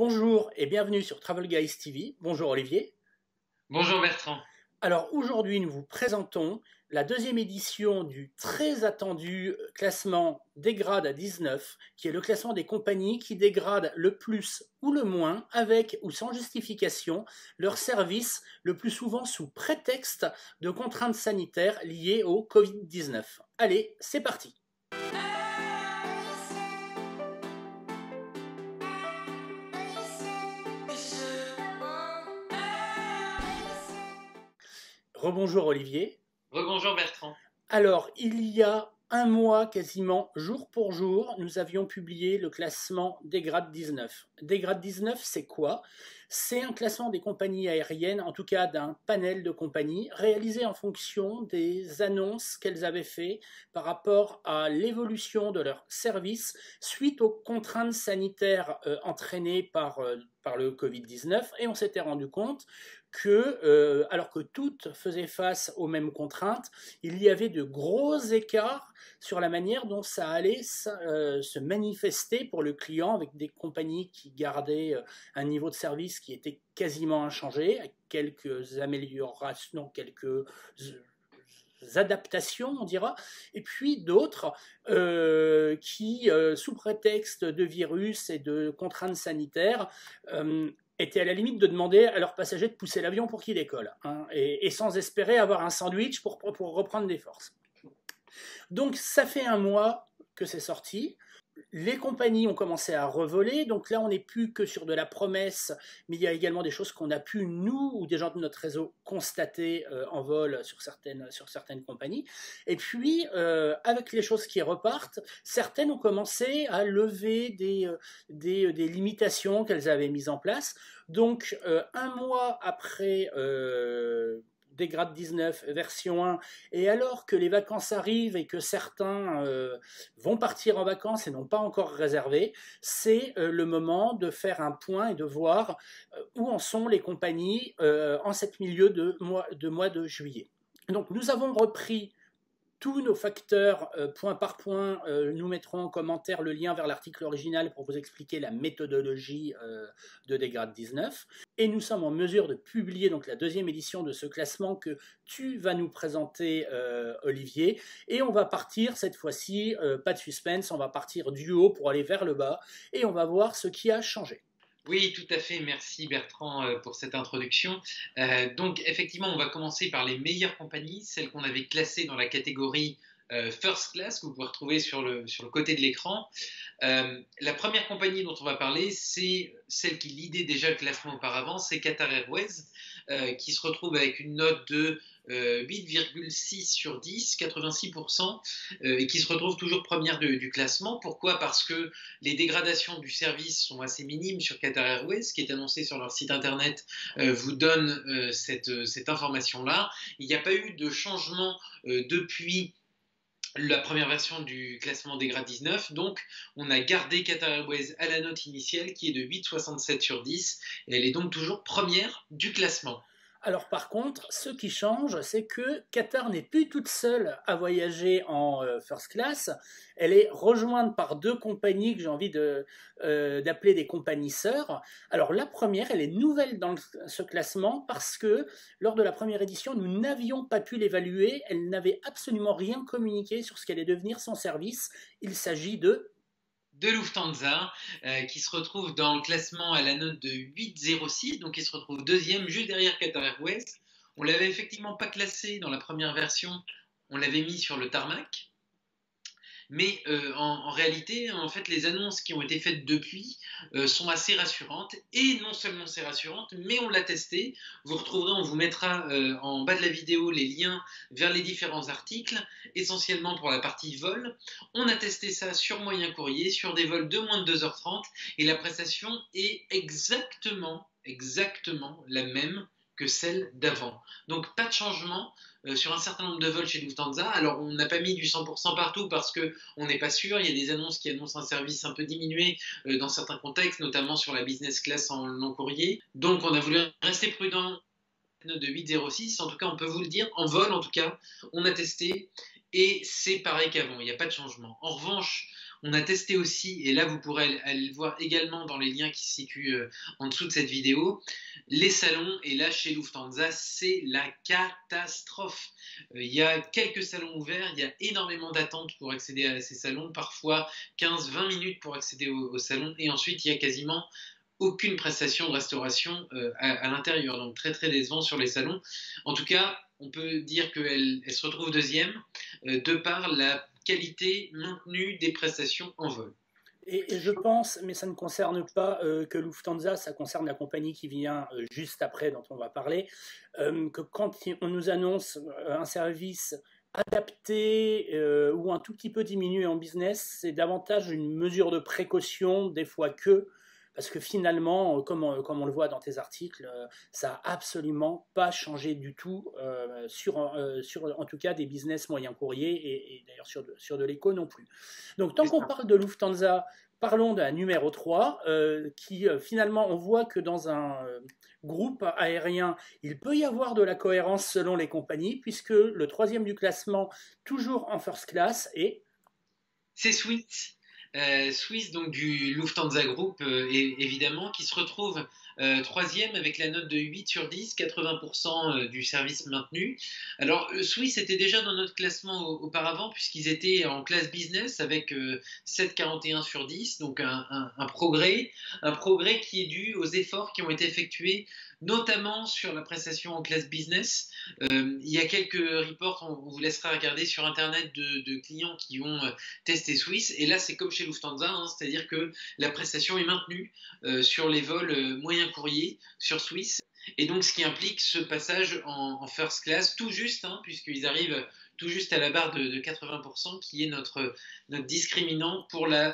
Bonjour et bienvenue sur Travel Guys TV. Bonjour Olivier. Bonjour Bertrand. Alors aujourd'hui nous vous présentons la deuxième édition du très attendu classement Dégrade à 19, qui est le classement des compagnies qui dégradent le plus ou le moins, avec ou sans justification, leur service, le plus souvent sous prétexte de contraintes sanitaires liées au Covid-19. Allez, c'est parti. Rebonjour Olivier. Rebonjour Bertrand. Alors, il y a un mois, quasiment jour pour jour, nous avions publié le classement Dégrade 19. Dégrade 19, c'est quoi? C'est un classement des compagnies aériennes, en tout cas d'un panel de compagnies, réalisé en fonction des annonces qu'elles avaient faites par rapport à l'évolution de leur service suite aux contraintes sanitaires entraînées par le Covid-19. Et on s'était rendu compte que, alors que toutes faisaient face aux mêmes contraintes, il y avait de gros écarts sur la manière dont ça allait se manifester pour le client, avec des compagnies qui gardaient un niveau de service qui était quasiment inchangé, avec quelques améliorations, quelques adaptations, on dira, et puis d'autres qui, sous prétexte de virus et de contraintes sanitaires, étaient à la limite de demander à leurs passagers de pousser l'avion pour qu'il décolle, hein, et sans espérer avoir un sandwich pour reprendre des forces. Donc ça fait un mois que c'est sorti. Les compagnies ont commencé à revoler, donc là on n'est plus que sur de la promesse, mais il y a également des choses qu'on a pu, nous ou des gens de notre réseau, constater en vol sur certaines compagnies. Et puis, avec les choses qui repartent, certaines ont commencé à lever des limitations qu'elles avaient mises en place. Donc, un mois après Dégrade 19 version 1, et alors que les vacances arrivent et que certains vont partir en vacances et n'ont pas encore réservé, c'est le moment de faire un point et de voir où en sont les compagnies en cette milieu de mois de juillet. Donc nous avons repris tous nos facteurs point par point. Nous mettrons en commentaire le lien vers l'article original pour vous expliquer la méthodologie de Dégrade 19. Et nous sommes en mesure de publier donc la deuxième édition de ce classement que tu vas nous présenter, Olivier. Et on va partir cette fois-ci, pas de suspense, on va partir du haut pour aller vers le bas et on va voir ce qui a changé. Oui, tout à fait. Merci Bertrand pour cette introduction. Donc effectivement, on va commencer par les meilleures compagnies, celles qu'on avait classées dans la catégorie First Class, que vous pouvez retrouver sur le côté de l'écran. La première compagnie dont on va parler, c'est celle qui lidait déjà le classement auparavant, c'est Qatar Airways, qui se retrouve avec une note de 8,6 sur 10, 86%, et qui se retrouve toujours première du classement. Pourquoi? Parce que les dégradations du service sont assez minimes sur Qatar Airways, ce qui est annoncé sur leur site internet vous donne cette information-là. Il n'y a pas eu de changement depuis la première version du classement Dégrade 19, donc on a gardé Qatar Airways à la note initiale qui est de 8,67 sur 10, et elle est donc toujours première du classement. Alors par contre, ce qui change, c'est que Qatar n'est plus toute seule à voyager en first class. Elle est rejointe par deux compagnies que j'ai envie d'appeler des compagnies sœurs. Alors la première, elle est nouvelle dans ce classement parce que lors de la première édition, nous n'avions pas pu l'évaluer. Elle n'avait absolument rien communiqué sur ce qu'allait devenir son service. Il s'agit de Lufthansa, qui se retrouve dans le classement à la note de 8,06, donc il se retrouve deuxième, juste derrière Qatar Airways. On l'avait effectivement pas classé dans la première version, on l'avait mis sur le tarmac. Mais en réalité, en fait, les annonces qui ont été faites depuis sont assez rassurantes. Et non seulement c'est rassurante, mais on l'a testé. Vous retrouverez, on vous mettra en bas de la vidéo les liens vers les différents articles, essentiellement pour la partie vol. On a testé ça sur moyen courrier, sur des vols de moins de 2h30, et la prestation est exactement la même que celle d'avant. Donc pas de changement sur un certain nombre de vols chez Lufthansa. Alors on n'a pas mis du 100% partout parce qu'on n'est pas sûr. Il y a des annonces qui annoncent un service un peu diminué dans certains contextes, notamment sur la business class en long courrier. Donc on a voulu rester prudent. Note de 8,06, en tout cas on peut vous le dire, en vol en tout cas, on a testé et c'est pareil qu'avant, il n'y a pas de changement. En revanche, On a testé aussi, et là vous pourrez aller le voir également dans les liens qui se situent en dessous de cette vidéo, les salons. Et là, chez Lufthansa, c'est la catastrophe. Il y a quelques salons ouverts, il y a énormément d'attentes pour accéder à ces salons, parfois 15-20 minutes pour accéder au salon, et ensuite il y a quasiment aucune prestation de restauration à l'intérieur, donc très très décevant sur les salons. En tout cas, on peut dire qu'elle se retrouve deuxième de par la qualité maintenue des prestations en vol. Et je pense, mais ça ne concerne pas que Lufthansa, ça concerne la compagnie qui vient juste après, dont on va parler, que quand on nous annonce un service adapté ou un tout petit peu diminué en business, c'est davantage une mesure de précaution, des fois parce que finalement, comme on le voit dans tes articles, ça n'a absolument pas changé du tout sur en tout cas des business moyens courriers et d'ailleurs sur de l'éco non plus. Donc tant qu'on parle de Lufthansa, parlons de la numéro 3, qui finalement on voit que dans un groupe aérien, il peut y avoir de la cohérence selon les compagnies, puisque le troisième du classement, toujours en first class, est... C'est Swiss. Swiss, donc du Lufthansa Group, évidemment, qui se retrouve troisième avec la note de 8 sur 10, 80% du service maintenu. Alors, Swiss était déjà dans notre classement auparavant, puisqu'ils étaient en classe business avec 7,41 sur 10, donc un progrès qui est dû aux efforts qui ont été effectués, notamment sur la prestation en classe business. Il y a quelques reports, on vous laissera regarder sur Internet de clients qui ont testé Swiss, et là c'est comme chez Lufthansa, hein, c'est-à-dire que la prestation est maintenue sur les vols moyens courriers sur Swiss, et donc ce qui implique ce passage en first class tout juste, hein, puisqu'ils arrivent tout juste à la barre de 80%, qui est notre discriminant pour la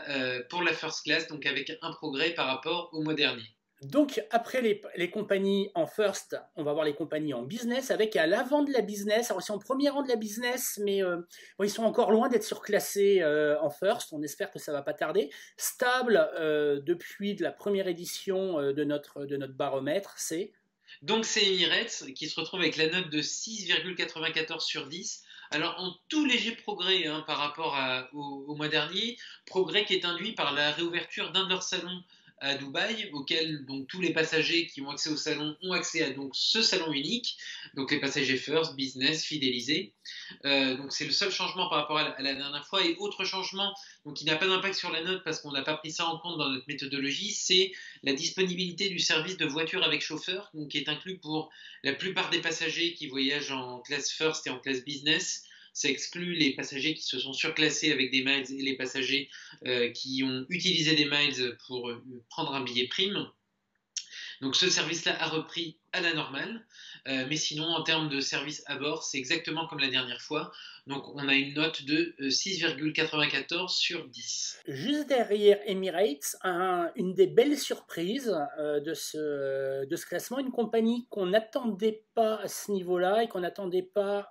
first class, donc avec un progrès par rapport au mois dernier. Donc, après les compagnies en first, on va voir les compagnies en business, avec à l'avant de la business, alors ils sont en premier rang de la business, mais bon, ils sont encore loin d'être surclassés en first, on espère que ça ne va pas tarder. Stable depuis la première édition de notre baromètre, c'est... Donc c'est Emirates qui se retrouve avec la note de 6,94 sur 10. Alors en tout léger progrès hein, par rapport au mois dernier, progrès qui est induit par la réouverture d'un de leurs salons à Dubaï, auquel donc tous les passagers qui ont accès au salon ont accès à donc ce salon unique, donc les passagers first, business, fidélisés. Donc c'est le seul changement par rapport à la dernière fois. Et autre changement, donc qui n'a pas d'impact sur la note parce qu'on n'a pas pris ça en compte dans notre méthodologie, c'est la disponibilité du service de voiture avec chauffeur, donc qui est inclus pour la plupart des passagers qui voyagent en classe first et en classe business. Ça exclut les passagers qui se sont surclassés avec des miles et les passagers qui ont utilisé des miles pour prendre un billet prime. Donc ce service-là a repris à la normale, mais sinon en termes de service à bord, c'est exactement comme la dernière fois. Donc on a une note de 6,94 sur 10. Juste derrière Emirates, une des belles surprises de ce classement, une compagnie qu'on n'attendait pas à ce niveau-là et qu'on n'attendait pas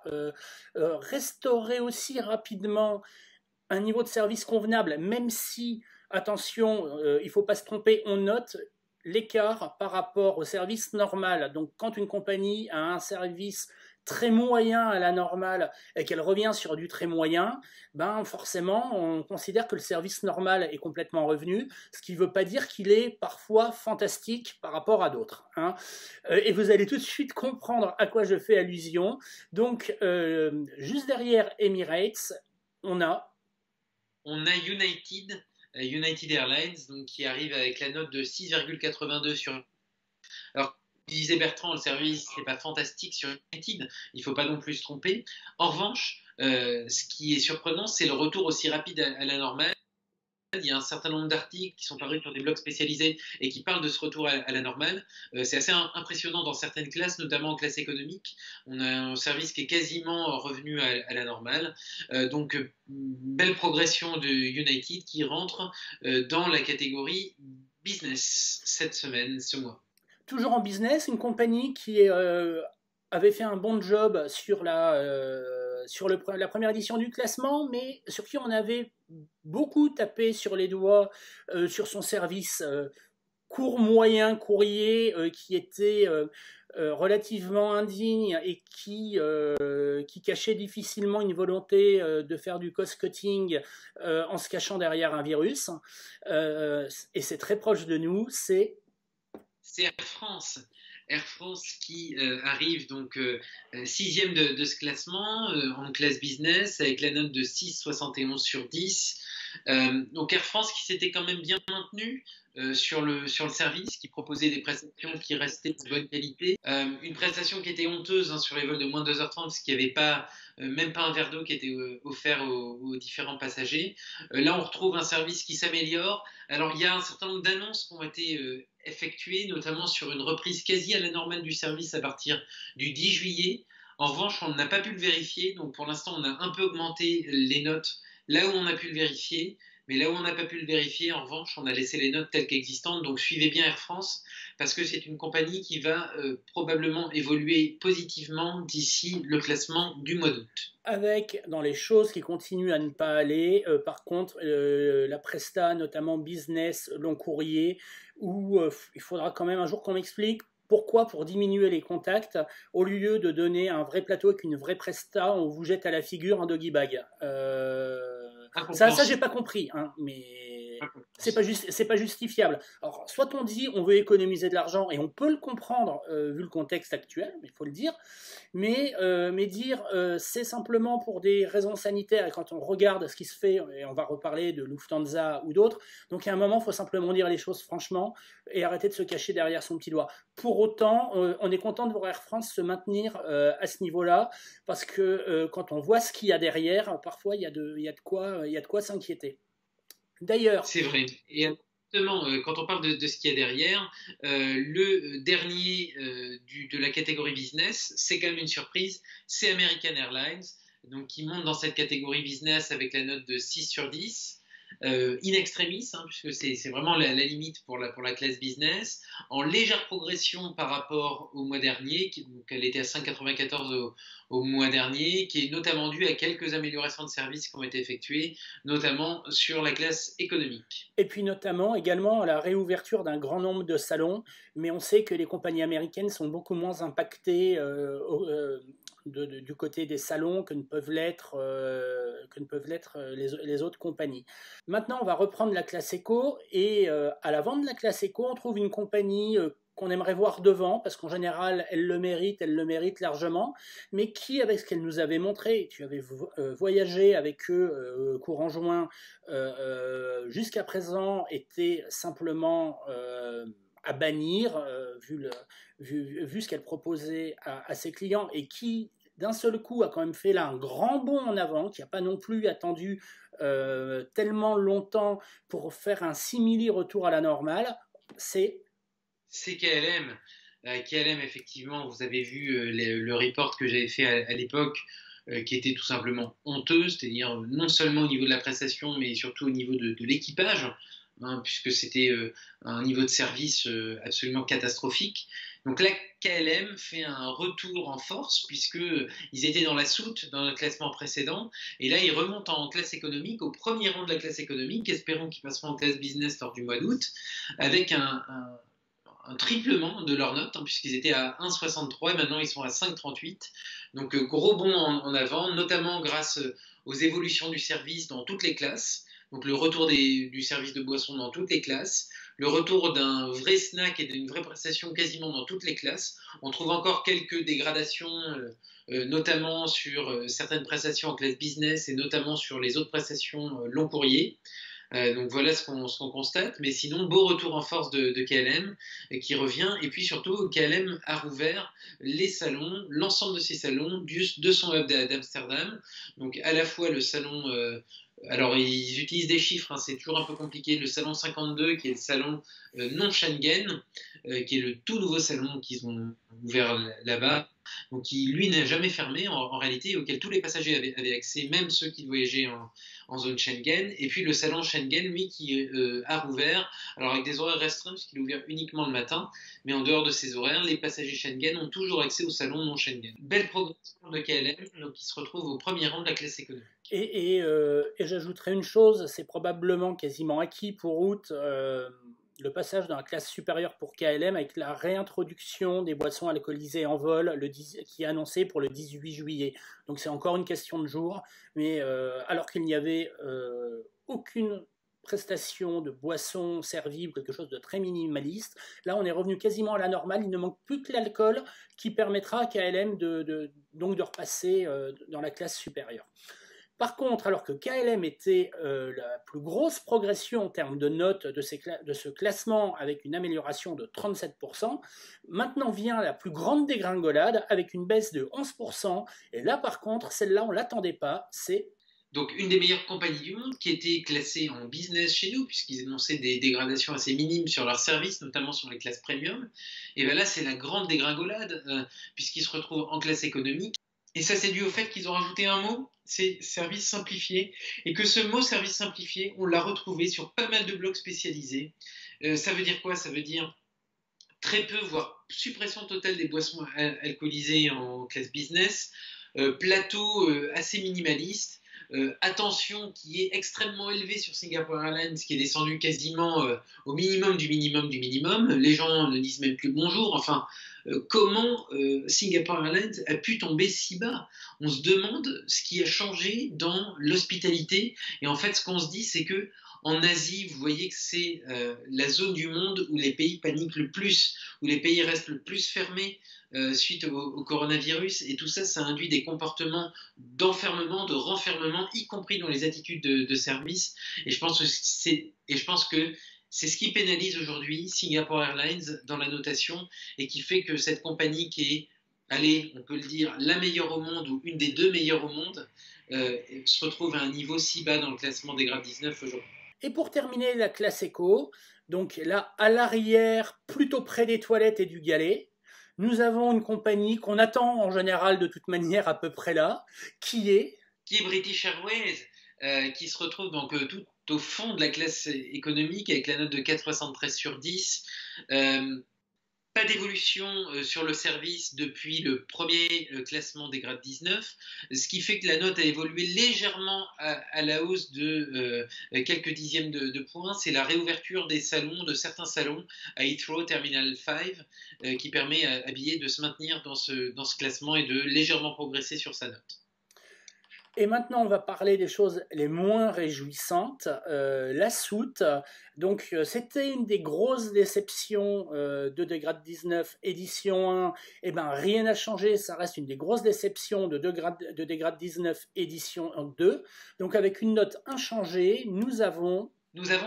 restaurer aussi rapidement un niveau de service convenable, même si, attention, il ne faut pas se tromper, on note l'écart par rapport au service normal. Donc quand une compagnie a un service très moyen à la normale et qu'elle revient sur du très moyen, ben forcément on considère que le service normal est complètement revenu, ce qui ne veut pas dire qu'il est parfois fantastique par rapport à d'autres. Hein. Et vous allez tout de suite comprendre à quoi je fais allusion. Donc juste derrière Emirates, on a United Airlines, donc qui arrive avec la note de 6,82 sur... Alors, disait Bertrand, le service n'est pas fantastique sur United, il ne faut pas non plus se tromper. En revanche, ce qui est surprenant, c'est le retour aussi rapide à la normale. Il y a un certain nombre d'articles qui sont parus sur des blogs spécialisés et qui parlent de ce retour à la normale. C'est assez impressionnant dans certaines classes, notamment en classe économique. On a un service qui est quasiment revenu à la normale. Donc, belle progression de United qui rentre dans la catégorie business cette semaine, ce mois. Toujours en business, une compagnie qui avait fait un bon job sur la première édition du classement, mais sur qui on avait beaucoup tapé sur les doigts sur son service court moyen courrier qui était relativement indigne et qui cachait difficilement une volonté de faire du cost-cutting en se cachant derrière un virus. Et c'est très proche de nous, c'est Air France. Air France qui arrive donc sixième de ce classement en classe business avec la note de 6,71 sur 10. Donc Air France qui s'était quand même bien maintenu sur le service, qui proposait des prestations qui restaient de bonne qualité. Une prestation qui était honteuse sur les vols de moins de 2h30 parce qu'il n'y avait pas, même pas un verre d'eau qui était offert aux différents passagers. Là on retrouve un service qui s'améliore. Alors il y a un certain nombre d'annonces qui ont été effectuées, notamment sur une reprise quasi à la normale du service à partir du 10 juillet. En revanche, on n'a pas pu le vérifier, donc pour l'instant on a un peu augmenté les notes là où on a pu le vérifier. Mais là où on n'a pas pu le vérifier, en revanche, on a laissé les notes telles qu'existantes. Donc suivez bien Air France, parce que c'est une compagnie qui va probablement évoluer positivement d'ici le classement du mois d'août. Avec, dans les choses qui continuent à ne pas aller, par contre, la Presta, notamment business, long courrier, où il faudra quand même un jour qu'on m'explique pourquoi, pour diminuer les contacts, au lieu de donner un vrai plateau avec une vraie Presta, on vous jette à la figure un doggy bag. Ça j'ai pas compris, hein, mais c'est pas justifiable. Alors, soit on dit on veut économiser de l'argent, et on peut le comprendre vu le contexte actuel, il faut le dire, mais dire c'est simplement pour des raisons sanitaires, et quand on regarde ce qui se fait, et on va reparler de Lufthansa ou d'autres, donc il y a un moment, il faut simplement dire les choses franchement, et arrêter de se cacher derrière son petit doigt. Pour autant, on est content de voir Air France se maintenir à ce niveau-là, parce que quand on voit ce qu'il y a derrière, parfois il y a de quoi s'inquiéter. D'ailleurs, c'est vrai. Et justement, quand on parle de ce qu'il y a derrière, le dernier de la catégorie business, c'est quand même une surprise, c'est American Airlines, donc qui monte dans cette catégorie business avec la note de 6 sur 10. In extremis, puisque c'est vraiment la limite pour la classe business, en légère progression par rapport au mois dernier, donc elle était à 5,94 au mois dernier, qui est notamment due à quelques améliorations de services qui ont été effectuées, notamment sur la classe économique. Et puis notamment également à la réouverture d'un grand nombre de salons, mais on sait que les compagnies américaines sont beaucoup moins impactées du côté des salons que ne peuvent l'être les autres compagnies. Maintenant, on va reprendre la classe éco, et à l'avant de la classe éco, on trouve une compagnie qu'on aimerait voir devant, parce qu'en général, elle le mérite largement, mais qui, avec ce qu'elle nous avait montré, tu avais voyagé avec eux courant juin, jusqu'à présent, était simplement à bannir, vu ce qu'elle proposait à ses clients, et qui, d'un seul coup, a quand même fait là un grand bond en avant, qui n'a pas non plus attendu tellement longtemps pour faire un simili retour à la normale, c'est KLM. KLM, effectivement, vous avez vu le report que j'avais fait à l'époque, qui était tout simplement honteux, c'est-à-dire non seulement au niveau de la prestation, mais surtout au niveau de l'équipage, puisque c'était un niveau de service absolument catastrophique. Donc là, KLM fait un retour en force, puisqu'ils étaient dans la soute dans le classement précédent, et là, ils remontent en classe économique, au premier rang de la classe économique, espérons qu'ils passeront en classe business lors du mois d'août, avec un triplement de leur note, puisqu'ils étaient à 1,63 et maintenant ils sont à 5,38. Donc gros bond en avant, notamment grâce aux évolutions du service dans toutes les classes. Donc le retour du service de boisson dans toutes les classes, le retour d'un vrai snack et d'une vraie prestation quasiment dans toutes les classes. On trouve encore quelques dégradations, notamment sur certaines prestations en classe business et notamment sur les autres prestations long courrier. Donc voilà ce qu'on constate, mais sinon beau retour en force de KLM qui revient, et puis surtout KLM a rouvert les salons, l'ensemble de ces salons de son hub d'Amsterdam, donc à la fois le salon, alors ils utilisent des chiffres, c'est toujours un peu compliqué, le salon 52 qui est le salon non Schengen, qui est le tout nouveau salon qu'ils ont ouvert là-bas, donc qui lui n'a jamais fermé en réalité, auquel tous les passagers avaient accès, même ceux qui voyageaient en zone Schengen, et puis le salon Schengen, lui, qui a rouvert, alors avec des horaires restreints, puisqu'il est ouvert uniquement le matin, mais en dehors de ces horaires, les passagers Schengen ont toujours accès au salon non Schengen. Belle progression de KLM, donc qui se retrouve au premier rang de la classe économique. Et j'ajouterai une chose, c'est probablement quasiment acquis pour août. le passage dans la classe supérieure pour KLM avec la réintroduction des boissons alcoolisées en vol qui est annoncée pour le 18 juillet. Donc c'est encore une question de jour, mais alors qu'il n'y avait aucune prestation de boissons servibles, quelque chose de très minimaliste. Là, on est revenu quasiment à la normale. Il ne manque plus que l'alcool qui permettra à KLM donc de repasser dans la classe supérieure. Par contre, alors que KLM était la plus grosse progression en termes de notes de ce classement avec une amélioration de 37%, maintenant vient la plus grande dégringolade avec une baisse de 11%. Et là, par contre, celle-là, on ne l'attendait pas. C'est donc une des meilleures compagnies du monde qui était classée en business chez nous, puisqu'ils annonçaient des dégradations assez minimes sur leurs services, notamment sur les classes premium. Et bien là, c'est la grande dégringolade, puisqu'ils se retrouvent en classe économique. Et ça, c'est dû au fait qu'ils ont rajouté un mot, c'est service simplifié. Et que ce mot service simplifié, on l'a retrouvé sur pas mal de blogs spécialisés. Ça veut dire quoi? Ça veut dire très peu, voire suppression totale des boissons alcoolisées en classe business, plateau assez minimaliste. Attention qui est extrêmement élevée sur Singapore Airlines, qui est descendu quasiment au minimum du minimum du minimum. Les gens ne disent même plus bonjour. Enfin, comment Singapore Airlines a pu tomber si bas? On se demande ce qui a changé dans l'hospitalité. Et en fait, ce qu'on se dit, c'est que en Asie, vous voyez que c'est la zone du monde où les pays paniquent le plus, où les pays restent le plus fermés suite au coronavirus. Et tout ça, ça induit des comportements d'enfermement, de renfermement, y compris dans les attitudes de service. Et je pense que c'est ce qui pénalise aujourd'hui Singapore Airlines dans la notation et qui fait que cette compagnie qui est, allez, on peut le dire, la meilleure au monde ou une des deux meilleures au monde, se retrouve à un niveau si bas dans le classement des grades 19 aujourd'hui. Et pour terminer la classe éco, donc là à l'arrière, plutôt près des toilettes et du galet, nous avons une compagnie qu'on attend en général de toute manière à peu près là, qui est British Airways, qui se retrouve donc tout au fond de la classe économique avec la note de 4,73 sur 10. Pas d'évolution sur le service depuis le premier classement des grades 19, ce qui fait que la note a évolué légèrement à la hausse de quelques dixièmes de points. C'est la réouverture des salons, de certains salons à Heathrow Terminal 5, qui permet à Billet de se maintenir dans ce classement et de légèrement progresser sur sa note. Et maintenant, on va parler des choses les moins réjouissantes. La soute, donc c'était une des grosses déceptions de Degrade 19 édition 1. Eh ben, rien n'a changé, ça reste une des grosses déceptions de Degrade 19 édition 2. Donc avec une note inchangée, nous avons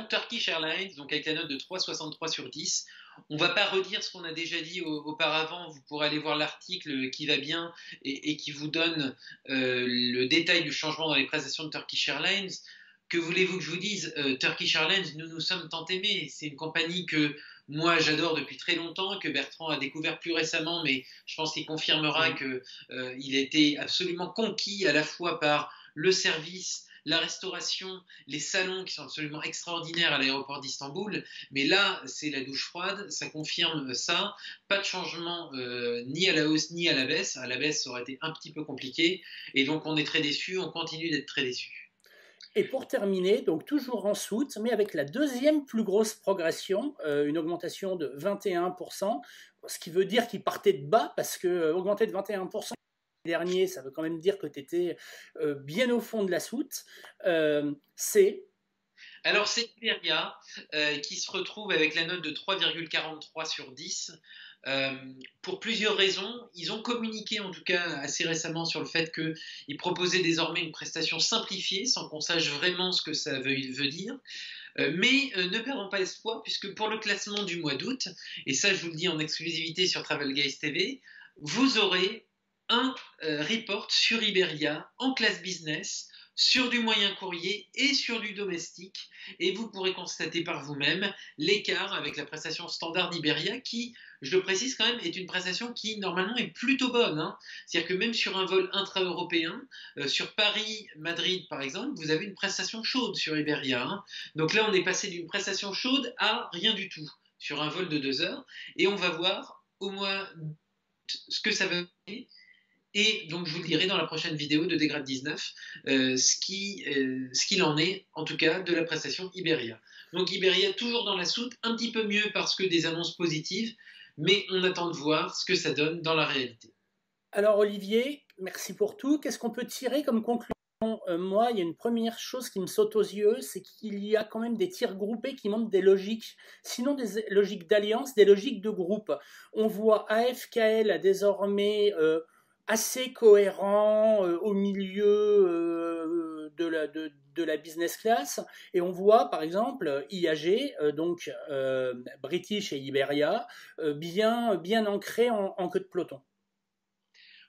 Turkish Airlines, donc avec la note de 3,63 sur 10. On ne va pas redire ce qu'on a déjà dit auparavant. Vous pourrez aller voir l'article qui va bien et qui vous donne le détail du changement dans les prestations de Turkish Airlines. Que voulez-vous que je vous dise? Turkish Airlines, nous sommes tant aimés. C'est une compagnie que moi j'adore depuis très longtemps, que Bertrand a découvert plus récemment, mais je pense qu'il confirmera qu'il a été absolument conquis à la fois par le service, la restauration, les salons qui sont absolument extraordinaires à l'aéroport d'Istanbul, mais là c'est la douche froide, ça confirme ça, pas de changement ni à la hausse ni à la baisse. À la baisse ça aurait été un petit peu compliqué et donc on est très déçus, on continue d'être très déçus. Et pour terminer, donc toujours en soute, mais avec la deuxième plus grosse progression, une augmentation de 21%, ce qui veut dire qu'il partait de bas, parce que augmenter de 21% dernier, ça veut quand même dire que tu étais bien au fond de la soute. Alors c'est Iberia qui se retrouve avec la note de 3,43 sur 10. Pour plusieurs raisons. Ils ont communiqué en tout cas assez récemment sur le fait qu'ils proposaient désormais une prestation simplifiée sans qu'on sache vraiment ce que ça veut dire. Mais ne perdons pas espoir puisque pour le classement du mois d'août, et ça je vous le dis en exclusivité sur Travel Guys TV, vous aurez un report sur Iberia en classe business, sur du moyen courrier et sur du domestique, et vous pourrez constater par vous-même l'écart avec la prestation standard d'Iberia qui, je le précise quand même, est une prestation qui normalement est plutôt bonne, hein. C'est-à-dire que même sur un vol intra-européen, sur Paris-Madrid par exemple, vous avez une prestation chaude sur Iberia, hein. Donc là on est passé d'une prestation chaude à rien du tout sur un vol de 2 heures, et on va voir au moins ce que ça va donner. Et donc je vous le dirai dans la prochaine vidéo de Degrade 19 ce qu'il en est en tout cas de la prestation Iberia. Donc Iberia toujours dans la soute, un petit peu mieux parce que des annonces positives, mais on attend de voir ce que ça donne dans la réalité. Alors Olivier, merci pour tout. Qu'est-ce qu'on peut tirer comme conclusion? Moi, il y a une première chose qui me saute aux yeux, c'est qu'il y a quand même des tirs groupés qui montrent des logiques, sinon des logiques d'alliance, des logiques de groupe. On voit AFKL désormais assez cohérent au milieu de la business class, et on voit par exemple IAG, donc British et Iberia, bien ancrés en queue de peloton.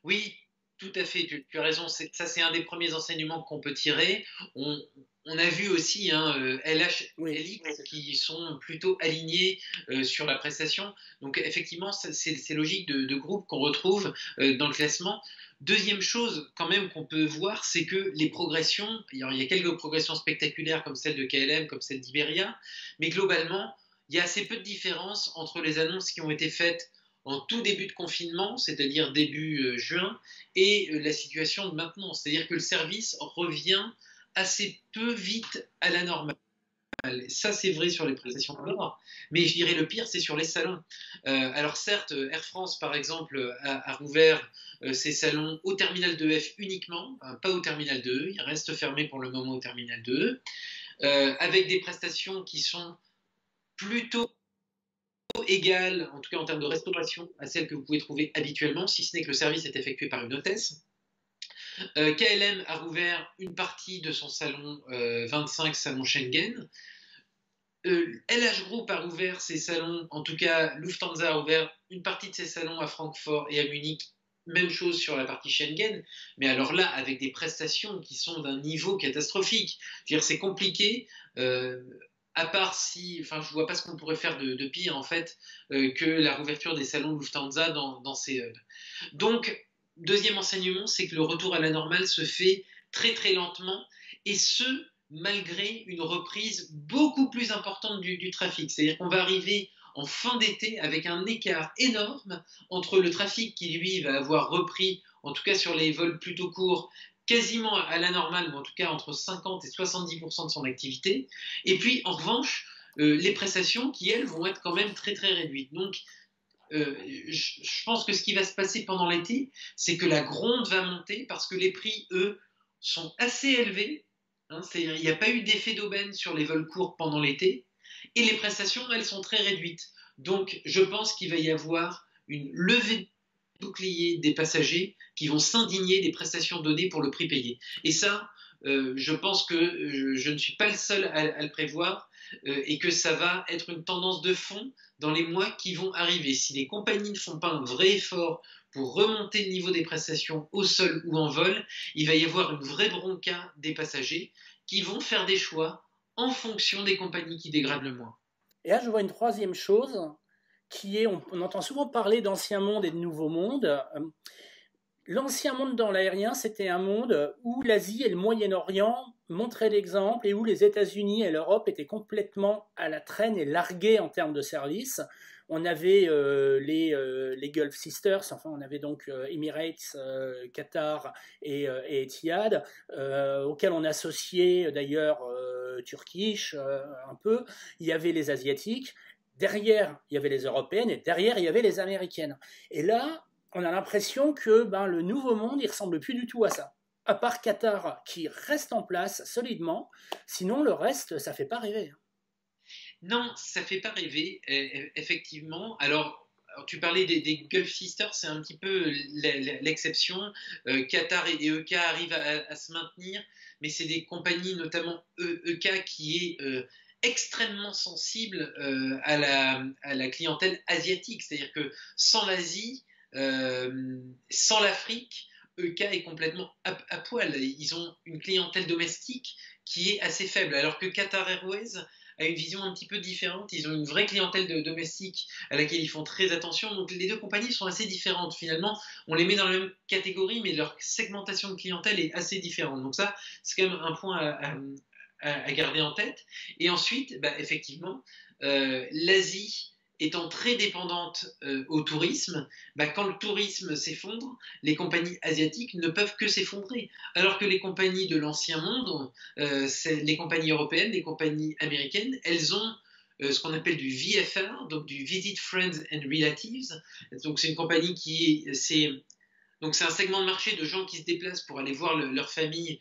Oui, tout à fait, tu as raison. Ça, c'est un des premiers enseignements qu'on peut tirer. On a vu aussi LH, Oui. LX qui sont plutôt alignés sur la prestation. Donc, effectivement, c'est logique de groupe qu'on retrouve dans le classement. Deuxième chose, quand même, qu'on peut voir, c'est que les progressions, il y a quelques progressions spectaculaires comme celle de KLM, comme celle d'Iberia, mais globalement, il y a assez peu de différence entre les annonces qui ont été faites en tout début de confinement, c'est-à-dire début juin, et la situation de maintenant. C'est-à-dire que le service revient assez peu vite à la normale. Ça, c'est vrai sur les prestations de bord, mais je dirais le pire, c'est sur les salons. Alors certes, Air France, par exemple, a rouvert ses salons au terminal 2F uniquement, pas au terminal 2E, il reste fermé pour le moment au terminal 2E, avec des prestations qui sont plutôt égale, en tout cas en termes de restauration, à celle que vous pouvez trouver habituellement, si ce n'est que le service est effectué par une hôtesse. KLM a rouvert une partie de son salon 25, salon Schengen. LH Group a rouvert ses salons, en tout cas Lufthansa a ouvert une partie de ses salons à Francfort et à Munich. Même chose sur la partie Schengen, mais alors là, avec des prestations qui sont d'un niveau catastrophique. Je veux dire, c'est compliqué. À part si, enfin, je vois pas ce qu'on pourrait faire de pire en fait que la rouverture des salons Lufthansa dans ces hubs. Donc, deuxième enseignement, c'est que le retour à la normale se fait très très lentement, et ce malgré une reprise beaucoup plus importante du trafic. C'est-à-dire qu'on va arriver en fin d'été avec un écart énorme entre le trafic qui lui va avoir repris, en tout cas sur les vols plutôt courts, quasiment à la normale, mais en tout cas entre 50 et 70% de son activité. Et puis, en revanche, les prestations qui, elles, vont être quand même très, très réduites. Donc, je pense que ce qui va se passer pendant l'été, c'est que la gronde va monter parce que les prix, eux, sont assez élevés. Hein, il n'y a pas eu d'effet d'aubaine sur les vols courts pendant l'été. Et les prestations, elles, sont très réduites. Donc, je pense qu'il va y avoir une levée bouclier des passagers qui vont s'indigner des prestations données pour le prix payé. Et ça, je pense que je ne suis pas le seul à le prévoir et que ça va être une tendance de fond dans les mois qui vont arriver. Si les compagnies ne font pas un vrai effort pour remonter le niveau des prestations au sol ou en vol, il va y avoir une vraie bronca des passagers qui vont faire des choix en fonction des compagnies qui dégradent le moins. Et là, je vois une troisième chose qui est, on entend souvent parler d'ancien monde et de nouveau monde. L'ancien monde dans l'aérien, c'était un monde où l'Asie et le Moyen-Orient montraient l'exemple et où les États-Unis et l'Europe étaient complètement à la traîne et largués en termes de services. On avait les Gulf Sisters, enfin on avait donc Emirates, Qatar et Etihad, auxquels on associait d'ailleurs Turkish un peu. Il y avait les Asiatiques. Derrière, il y avait les Européennes et derrière, il y avait les Américaines. Et là, on a l'impression que le nouveau monde, il ressemble plus du tout à ça. À part Qatar qui reste en place solidement, sinon le reste, ça fait pas rêver. Non, ça fait pas rêver, effectivement. Alors, tu parlais des Gulf Sisters, c'est un petit peu l'exception. Qatar et EK arrivent à se maintenir, mais c'est des compagnies, notamment EK, qui est extrêmement sensible à la clientèle asiatique. C'est-à-dire que sans l'Asie, sans l'Afrique, EK est complètement à poil. Ils ont une clientèle domestique qui est assez faible, alors que Qatar Airways a une vision un petit peu différente. Ils ont une vraie clientèle de domestiques à laquelle ils font très attention. Donc les deux compagnies sont assez différentes. Finalement, on les met dans la même catégorie, mais leur segmentation de clientèle est assez différente. Donc ça, c'est quand même un point à garder en tête. Et ensuite, effectivement, l'Asie étant très dépendante au tourisme, bah, quand le tourisme s'effondre, les compagnies asiatiques ne peuvent que s'effondrer. Alors que les compagnies de l'ancien monde, les compagnies européennes, les compagnies américaines, elles ont ce qu'on appelle du VFR, donc du Visit Friends and Relatives. Donc c'est une compagnie donc c'est un segment de marché de gens qui se déplacent pour aller voir leur famille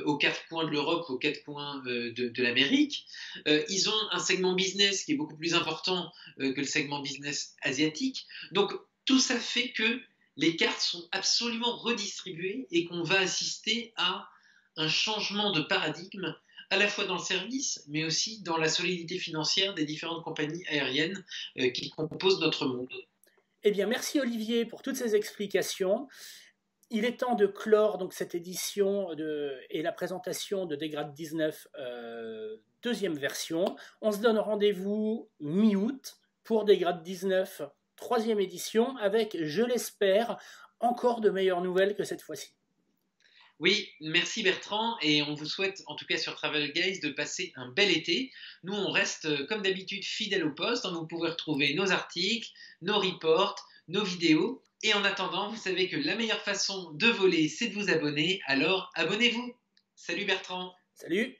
aux quatre coins de l'Europe, aux quatre coins de l'Amérique. Ils ont un segment business qui est beaucoup plus important que le segment business asiatique. Donc tout ça fait que les cartes sont absolument redistribuées et qu'on va assister à un changement de paradigme à la fois dans le service, mais aussi dans la solidité financière des différentes compagnies aériennes qui composent notre monde. Eh bien, merci Olivier pour toutes ces explications. Il est temps de clore donc cette édition et la présentation de Dégrade 19 deuxième version. On se donne rendez-vous mi-août pour Dégrade 19 troisième édition avec, je l'espère, encore de meilleures nouvelles que cette fois-ci. Oui, merci Bertrand, et on vous souhaite, en tout cas sur Travel Guys, de passer un bel été. Nous, on reste comme d'habitude fidèles au poste, hein, vous pouvez retrouver nos articles, nos reports, nos vidéos, et en attendant, vous savez que la meilleure façon de voler, c'est de vous abonner, alors abonnez-vous. Salut Bertrand. Salut!